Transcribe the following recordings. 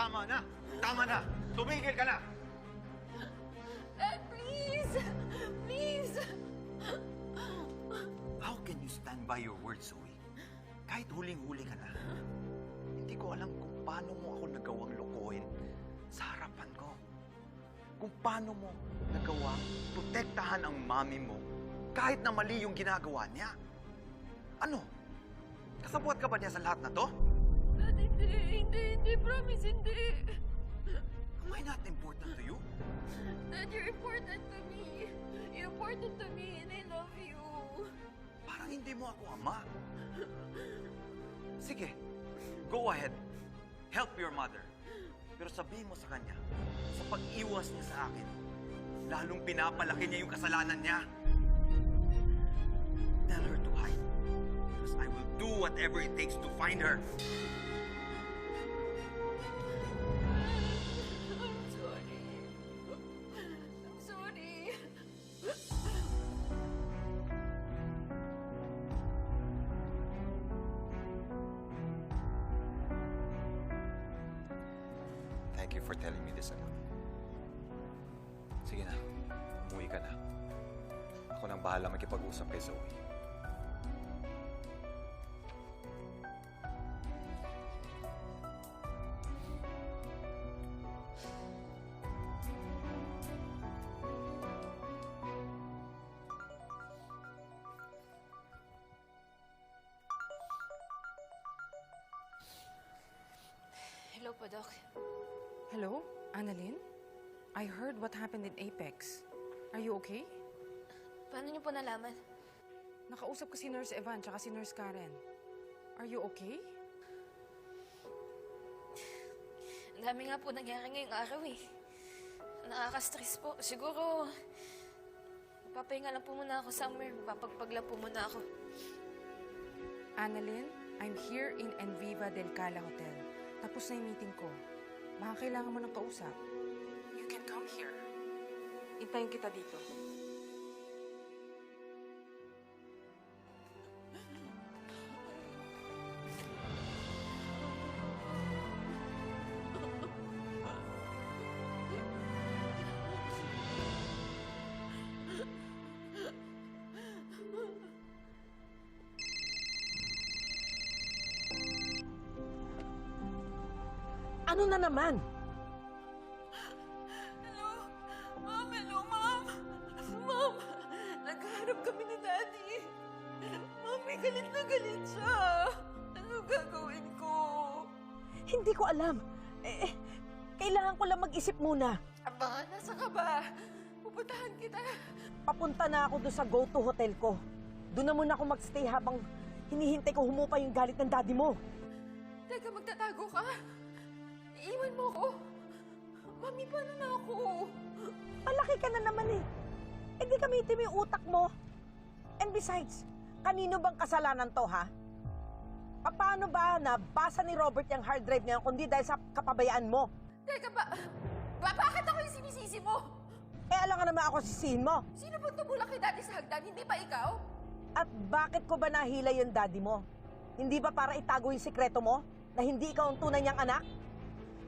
tama na! Tama na! Tumigil ka na! Dad, please! Please! How can you stand by your words, Zoe? Kahit huling-huli ka na. Hindi ko alam kung paano mo ako nagawang lokohin sa harapan ko. Kung paano mo nagawang protektahan ang mami mo kahit na mali yung ginagawa niya. Ano? Kasabwat ka ba niya sa lahat na to? Dad, hindi. Promise, hindi. Am I not important to you? Dad, you're important to me. You're important to me and I love you. Parang hindi mo ako ama. Sige, go ahead. Help your mother. Pero sabihin mo sa kanya, sa pag-iwas niya sa akin, lalong pinapalaki niya yung kasalanan niya. Tell her to hide. Because I will do whatever it takes to find her. I'm sorry. I'm sorry. Thank you for telling me this, anak. Sige na, umuwi ka na. Ako nang bahala makipag-usap kay Zoe. Hello po, Doc. Hello, Annalyn? I heard what happened in Apex. Are you okay? Paano niyo po nalaman? Nakausap ko si Nurse Evan tsaka si Nurse Karen. Are you okay? Ang dami nga po nangyari ngayong araw eh. Nakaka-stress po. Siguro, papahinga lang po muna ako somewhere. Papagpag lang po muna ako. Annalyn, I'm here in Enviva del Cala Hotel. Tapos na yung meeting ko. Baka kailangan mo ng kausap. You can come here. Intayin kita dito. Ano na naman? Hello? Ma'am! Ma'am! Naghahanap kami ni Daddy. Ma'am, may galit na galit siya. Ano gagawin ko? Hindi ko alam. Kailangan ko lang mag-isip muna. Aba, nasa ka ba? Pupuntahan kita. Papunta na ako doon sa go-to hotel ko. Doon na muna ako magstay habang hinihintay ko humupa yung galit ng daddy mo. Teka, magtatago ka? Iiwan mo ko? Mami, paano na ako? Malaki ka na naman eh. Eh di gamitin mo yung utak mo. And besides, kanino bang kasalanan to, ha? Paano ba nabasa ni Robert yung hard drive niya kundi dahil sa kapabayaan mo? Teka, bakit ako yung sinisisi mo? Eh alam nga naman ako sisihin mo. Sino bang tumulak kay Daddy sa hagdan? Hindi ba ikaw? At bakit ko ba nahila yung daddy mo? Hindi ba para itago yung sikreto mo? Na hindi ikaw ang tunay niyang anak?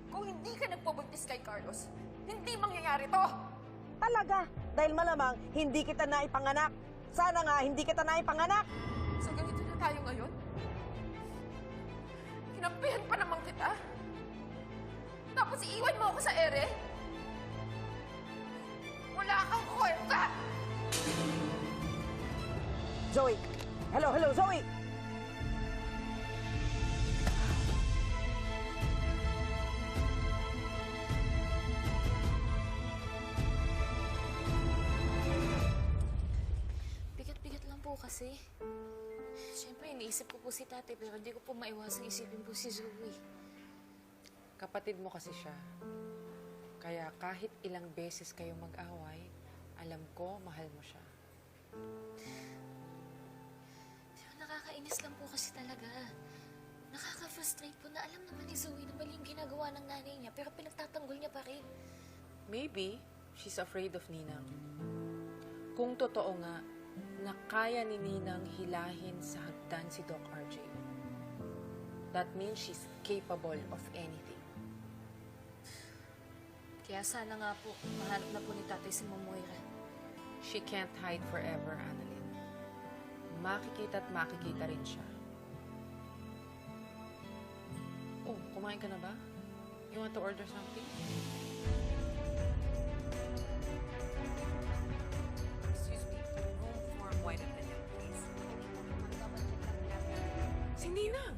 Kung hindi ka nagpabuntis kay Carlos, hindi mangyayari to! Talaga, dahil malamang hindi kita naipanganak. Sana nga hindi kita naipanganak. So ganito na tayo ngayon? Kinampihan pa naman kita? Tapos iiwan mo ako sa ere? Wala kang kwenta! Zoe! Hello, Zoe! Bigat-bigat lang po kasi. Siyempre, iniisip ko po si Tate pero hindi ko po maiwasang isipin po si Zoe. Kapatid mo kasi siya. Kaya kahit ilang beses kayo mag-away, alam ko, mahal mo siya. Pero nakakainis lang po kasi talaga. Nakaka-frustrate po na alam naman ni Zoe na mali yung ginagawa ng nanay niya pero pinagtatanggol niya pa rin. Maybe, she's afraid of Ninang. Kung totoo nga, na kaya ni Ninang hilahin sa hagdan si Doc RJ. That means she's capable of anything. Kaya sana nga po, mahanap na po ni tatay si Momoira. She can't hide forever, Annalyn. Makikita at makikita rin siya. Oh, kumain ka na ba? You want to order something? Excuse me, room for white opinion, please. Si Ninang!